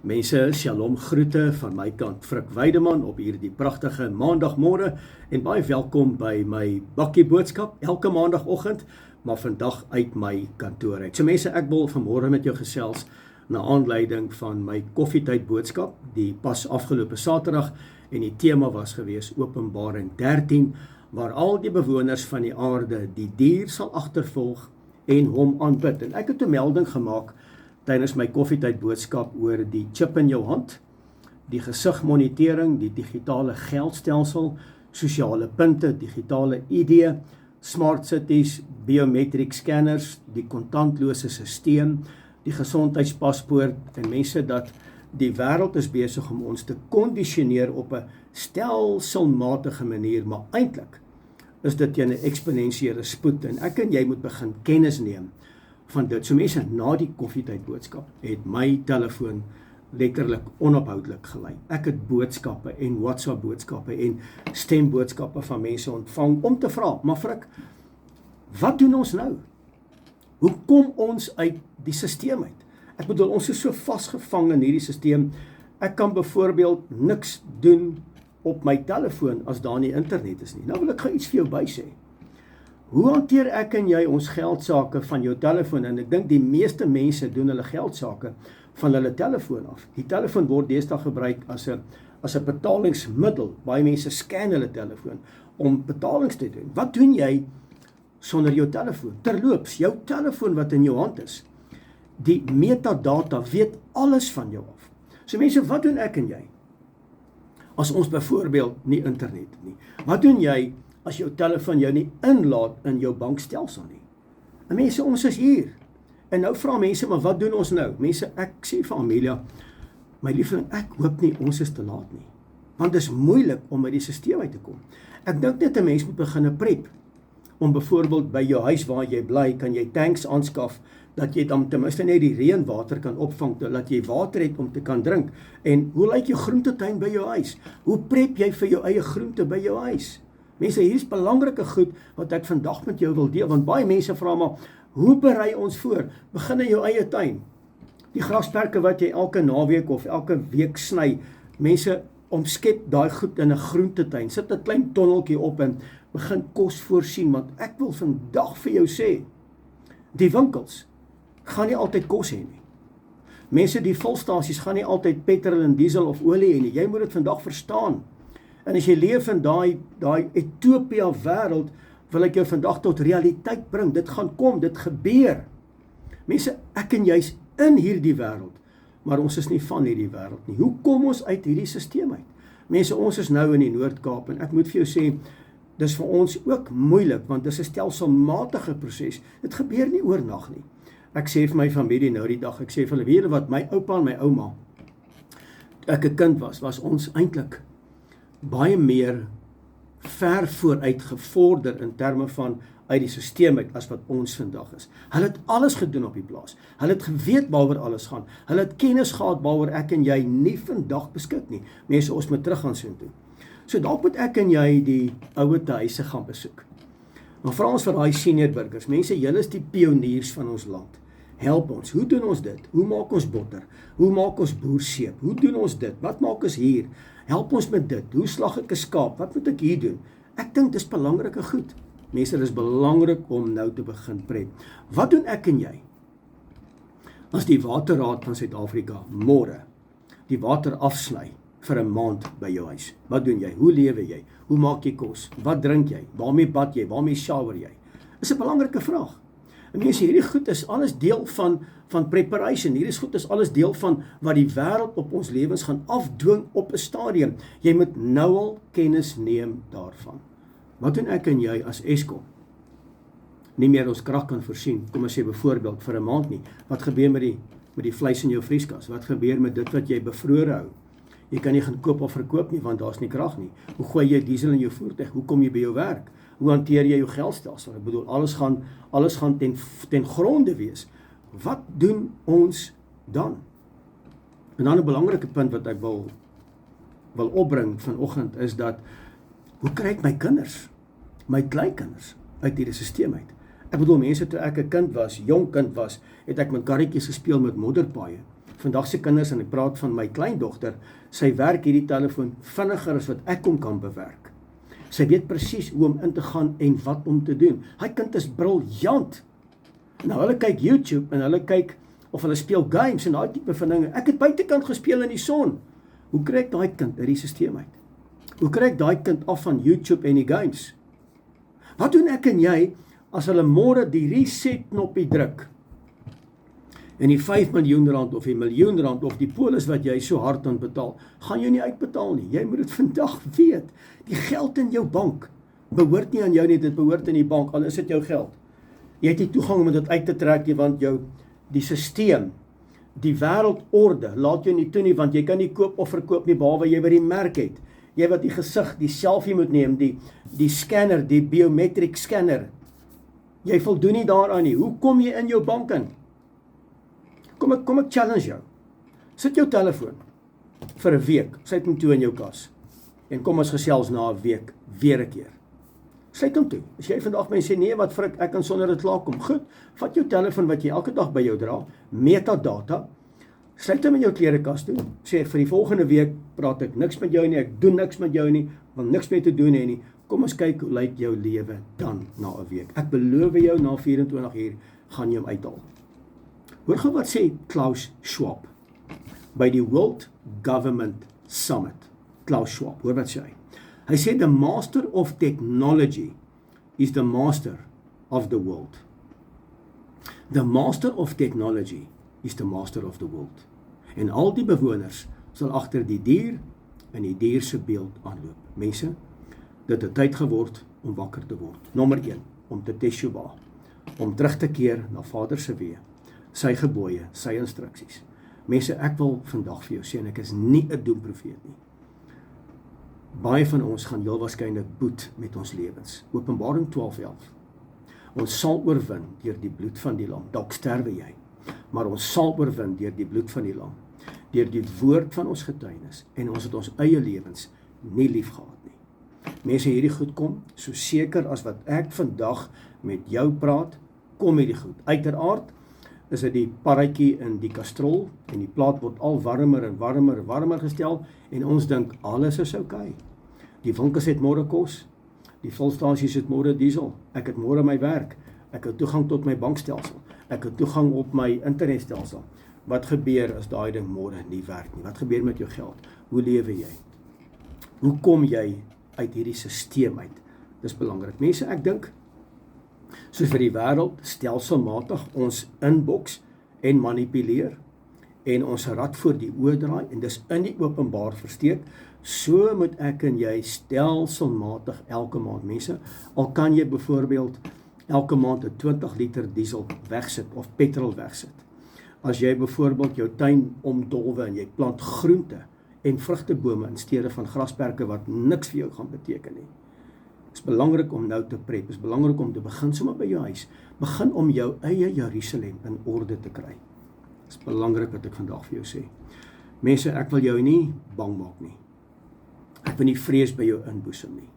Mense, shalom groete van my kant, Frik Weideman op hierdie pragtige maandagmôre en baie welkom by my bakkie boodskap elke maandagoggend, maar vandag uit my kantoor uit. So mense, ek wil vanmôre met jou gesels na aanleiding van my koffietyd boodskap, die pas afgelope Saterdag, en die tema was gewees Openbaring 13, waar al die bewoners van die aarde die dier sal agtervolg en hom aanbid. En ek het 'n melding gemaak tydens my koffietyd boodskap oor die chip in jou hand, die gesigmonitering, die digitale geldstelsel, sosiale punte, digitale ID, smart cities, biometric scanners, die kontantlose stelsel, die gesondheidspaspoort, en mense dat die wêreld is besig om ons te kondisioneer op 'n stelselmatige manier, maar eintlik is dit teen 'n eksponensiële spoed, en ek en jy moet begin kennis neem van dit. So mense, na die koffietyd boodskap het my telefoon letterlik onophoudelik gelei. Ek het boodskappe en WhatsApp boodskappe en stemboodskappe van mense ontvang om te vra, maar Frik, wat doen ons nou? Hoe kom ons uit die stelsel uit? Ek bedoel, ons is so vasgevang in hierdie stelsel. Ek kan byvoorbeeld niks doen op my telefoon as daar nie internet is nie. Nou wil ek gou iets vir jou bysê. Hoe hanteer ek en jy ons geldsaake van jou telefoon? En ek dink die meeste mense doen hulle geldsaake van hulle telefoon af. Die telefoon word deesdae gebruik as 'n betalingsmiddel. Baie mense scan hulle telefoon om betalings te doen. Wat doen jy sonder jou telefoon? Terloops, jou telefoon wat in jou hand is, die metadata weet alles van jou af. So mense, wat doen ek en jy as ons byvoorbeeld nie internet het nie? Wat doen jy as jou telefoon jou nie inlaat in jou bankstelsel nie? En mense, ons is hier. En nou vra mense, maar wat doen ons nou? Mense, ek sê vir Amelia, my liefling, ek hoop nie ons is te laat nie. Want dit is moeilik om uit die stelsel uit te kom. Ek dink net 'n mens moet begin prep om byvoorbeeld by jou huis waar jy bly, kan jy tanks aanskaf, dat jy dan ten minste net die reënwater kan opvang, dat jy water het om te kan drink. En hoe lyk jou groentetuin by jou huis? Hoe prep jy vir jou eie groente by jou huis? Mense, hier is belangrike goed wat ek vandag met jou wil deel, want baie mense vra maar, hoe berei ons voor? Begin in jou eie tuin. Die grasperke wat jy elke naweek of elke week sny, mense, omskep daai goed in 'n groentetuin. Sit 'n klein tonneltjie op en begin kos voorsien, want ek wil vandag vir jou sê, die winkels gaan nie altyd kos hê nie. Mense, die volstasies gaan nie altyd petrol en diesel of olie hê nie. Jy moet dit vandag verstaan. En as jy leef in daai Ethiopië wêreld, wil ek jou vandag tot realiteit bring. Dit gaan kom, dit gebeur. Mense, ek en jy's in hierdie wêreld, maar ons is nie van hierdie wêreld nie. Hoe kom ons uit hierdie stelsel uit? Mense, ons is nou in die Noord-Kaap, en ek moet vir jou sê, dis vir ons ook moeilik, want dis 'n stelselmatige proses. Dit gebeur nie oornag nie. Ek sê vir my familie nou die dag, ek sê vir hulle, weet julle wat, my oupa en my ouma, toe ek 'n kind was ons eintlik baie meer ver vooruit gevorder in terme van uit die stelsel uit as wat ons vandag is. Hulle het alles gedoen op die plaas. Hulle het geweet waaroor alles gaan. Hulle het kennis gehad waaroor ek en jy nie vandag beskik nie. Mense, ons moet terug gaan soontoe. So dalk moet ek en jy die ouete huise gaan besoek. Maar vra ons vir daai senior burgers. Mense, julle is die pioniers van ons land. Help ons. Hoe doen ons dit? Hoe maak ons botter? Hoe maak ons boerseep? Hoe doen ons dit? Wat maak ons hier? Help ons met dit. Hoe slag ek 'n skaap? Wat moet ek hier doen? Ek dink dis belangrike goed. Mense, dis belangrik om nou te begin prep. Wat doen ek en jy as die Waterraad van Suid-Afrika môre die water afsny vir 'n maand by jou huis? Wat doen jy? Hoe lewe jy? Hoe maak jy kos? Wat drink jy? Waarmee bad jy? Waarmee shower jy? Dis 'n belangrike vraag. En mense, hierdie goed is alles deel van preparation. Hierdie goed is alles deel van wat die wêreld op ons lewens gaan afdwing op 'n stadium. Jy moet nou al kennis neem daarvan. Wat doen ek en jy as Eskom nie meer ons krag kan voorsien, kom ons sê byvoorbeeld vir 'n maand nie? Wat gebeur met die vleis in jou vrieskas? Wat gebeur met dit wat jy bevrore hou? Jy kan nie gaan koop of verkoop nie, want daar's nie krag nie. Hoe gooi jy diesel in jou voertuig? Hoe kom jy by jou werk? Hoe hanteer jy jou geldstelsel? Ek bedoel, alles gaan ten gronde wees. Wat doen ons dan? En dan 'n belangrike punt wat ek wil opbring vanoggend is dat, hoe kry ek my kinders, my kleinkinders uit hierdie stelsel uit? Ek bedoel, mense, toe ek 'n kind was, jong kind was, het ek met karretjies gespeel met modderpaaie. Vandag se kinders, en ek praat van my kleindogter, sy werk hierdie telefoon vinniger as wat ek hom kan bewerk. Sy weet presies hoe om in te gaan en wat om te doen. Hy kind is briljant. Nou hulle kyk YouTube en hulle kyk of hulle speel games en daai tipe van dinge. Ek het buitekant gespeel in die son. Hoe kry ek daai kind uit die stelsel uit? Hoe kry ek daai kind af van YouTube en die games? Wat doen ek en jy as hulle môre die reset knoppie druk en die 5 miljoen rand of die miljoen rand of die polis wat jy so hard aan betaal, gaan jy nie uitbetaal nie. Jy moet dit vandag weet. Die geld in jou bank behoort nie aan jou nie, dit behoort in die bank, al is dit jou geld. Jy het nie toegang om dit uit te trek nie, want die stelsel, die wêreldorde laat jou nie toe nie, want jy kan nie koop of verkoop nie, behalwe jy by die merk het. Jy wat die gesig, die selfie moet neem, die scanner, die biometric scanner. Jy voldoen nie daaraan nie. Hoe kom jy in jou bank in? Kom ek challenge jou. Sit jou telefoon vir 'n week, sluit hom toe in jou kas. En kom ons gesels na 'n week weer 'n keer. Sluit hom toe. As jy vandag my sê nee, wat frik, ek kan sonder dit klaarkom. Goed, vat jou telefoon wat jy elke dag by jou dra, metadata, sluit hom in jou klerekas toe. Sê vir die volgende week praat ek niks met jou nie, ek doen niks met jou nie, wil niks mee te doen hê nie. Kom ons kyk hoe lyk jou lewe dan na 'n week. Ek beloof jou na 24 uur gaan jy hom uithaal. Hoor gou wat sê Klaus Schwab by die World Government Summit. Klaus Schwab, hoor wat sê hy. Hy sê the master of technology is the master of the world. The master of technology is the master of the world. En al die bewoners sal agter die dier in die dier se beeld aanloop. Mense, dit het tyd geword om wakker te word. Nommer 1, om te teshuwa, om terug te keer na Vader se weë, sy gebooie, sy instruksies. Mense, ek wil vandag vir jou sê, en ek is nie 'n doemprofeet nie. Baie van ons gaan heel waarskynlik boet met ons lewens. Openbaring 12:11. Ons sal oorwin deur die bloed van die lam. Dalk sterwe jy, maar ons sal oorwin deur die bloed van die lam, deur die woord van ons getuienis, en ons het ons eie lewens nie lief gehad nie. Mense, hierdie goed kom, so seker as wat ek vandag met jou praat, kom hierdie goed. Uiteraard is dit die parretjie in die kastrol, en die plaat word al warmer en warmer en warmer gestel, en ons dink, alles is oukei. Die winkels het môre kos, die volstasies het môre diesel, ek het môre my werk, ek het toegang tot my bankstelsel, ek het toegang op my internetstelsel. Wat gebeur as daai ding môre nie werk nie? Wat gebeur met jou geld? Hoe lewe jy? Hoe kom jy uit hierdie stelsel uit? Dis belangrik. Mense, ek dink, soos vir die wêreld stelselmatig ons inboks en manipuleer en ons rad voor die oë draai en dis in die openbaar versteek, so moet ek en jy stelselmatig elke maand, mense, al kan jy byvoorbeeld elke maand 'n 20 liter diesel wegsit of petrol wegsit. As jy byvoorbeeld jou tuin omdolwe en jy plant groente en vrugtebome in steede van grasperke wat niks vir jou gaan beteken nie. Dit is belangrik om nou te prep, is belangrik om te begin sommer by jou huis. Begin om jou eie Jerusalem in orde te kry. Dit is belangrik wat ek vandag vir jou sê. Mense, ek wil jou nie bang maak nie. Ek wil nie vrees by jou inboesem nie.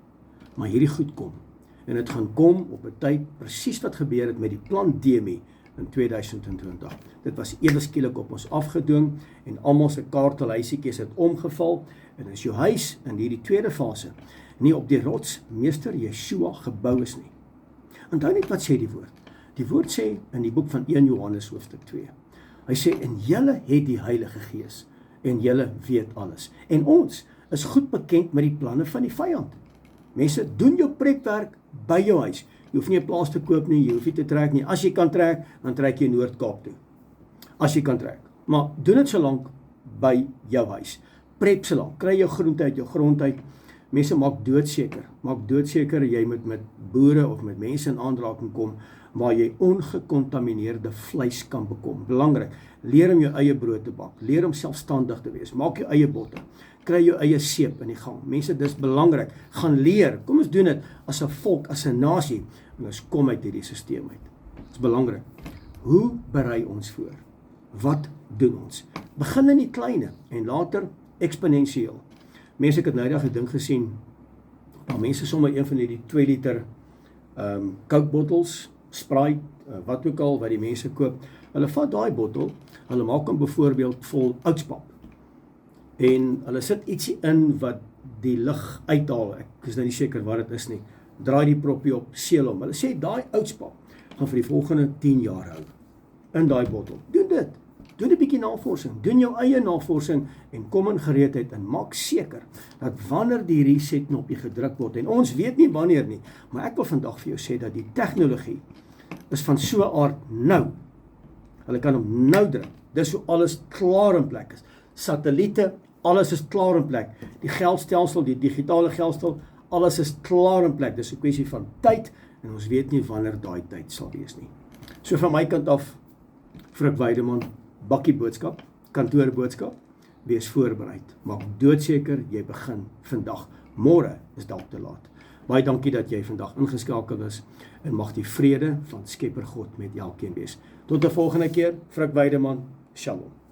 Maar hierdie goed kom. En dit gaan kom op 'n tyd presies wat gebeur het met die plan DMI in 2020. Dit was ewe skielik op ons afgedwing en almal se kaartelhuisietjies het omgeval en is jou huis in hierdie tweede fase nie op die rots meester Yeshua gebou is nie. Onthou net wat sê die woord. Die woord sê in die boek van 1 Johannes hoofstuk 2. Hy sê, en julle het die Heilige Gees en julle weet alles. En ons is goed bekend met die planne van die vyand. Mense, doen jou prepwerk by jou huis. Jy hoef nie 'n plaas te koop nie, jy hoef nie te trek nie. As jy kan trek, dan trek jy Noord-Kaap toe. As jy kan trek. Maar doen dit so lank by jou huis. Prep so lank. Kry jou groente uit jou grond uit. Mense, maak doodseker jy moet met boere of met mense in aanraking kom waar jy ongekontamineerde vleis kan bekom. Belangrik, leer om jou eie brood te bak, leer om selfstandig te wees, maak jou eie botte, kry jou eie seep in die gang. Mense, dis belangrik, gaan leer, kom ons doen dit as 'n volk, as 'n nasie, en ons kom uit hierdie stelsel uit. Dis belangrik. Hoe berei ons voor? Wat doen ons? Begin in die kleine en later eksponensieel. Mense, ek het nou 'n ding gesien, waar mense sommer een van die 2 liter Coke bottels Sprite, wat ook al wat die mense koop. Hulle vat daai bottel, hulle maak hom byvoorbeeld vol oudspap. En hulle sit ietsie in wat die lug uithaal. Ek is nou nie seker wat dit is nie. Draai die propie op, seël hom. Hulle sê daai oudspap gaan vir die volgende 10 jaar hou in daai bottel. Doen dit. Doen 'n bietjie navorsing. Doen jou eie navorsing en kom in gereedheid en maak seker dat wanneer die resetknopie gedruk word, en ons weet nie wanneer nie, maar ek wil vandag vir jou sê dat die tegnologie is van so 'n aard nou. Hulle kan hom nou druk. Dis hoe alles klaar in plek is. Satelliete, alles is klaar in plek. Die geldstelsel, die digitale geldstelsel, alles is klaar in plek. Dis 'n kwessie van tyd en ons weet nie wanneer daai tyd sal wees nie. So van my kant af, Frik Weideman, bakkie boodskap, kantoor boodskap, wees voorbereid. Maak doodseker jy begin vandag. Môre is dalk te laat. Baie dankie dat jy vandag ingeskakel is en mag die vrede van Skepper God met elkeen wees. Tot 'n volgende keer, Frik Weideman, Shalom.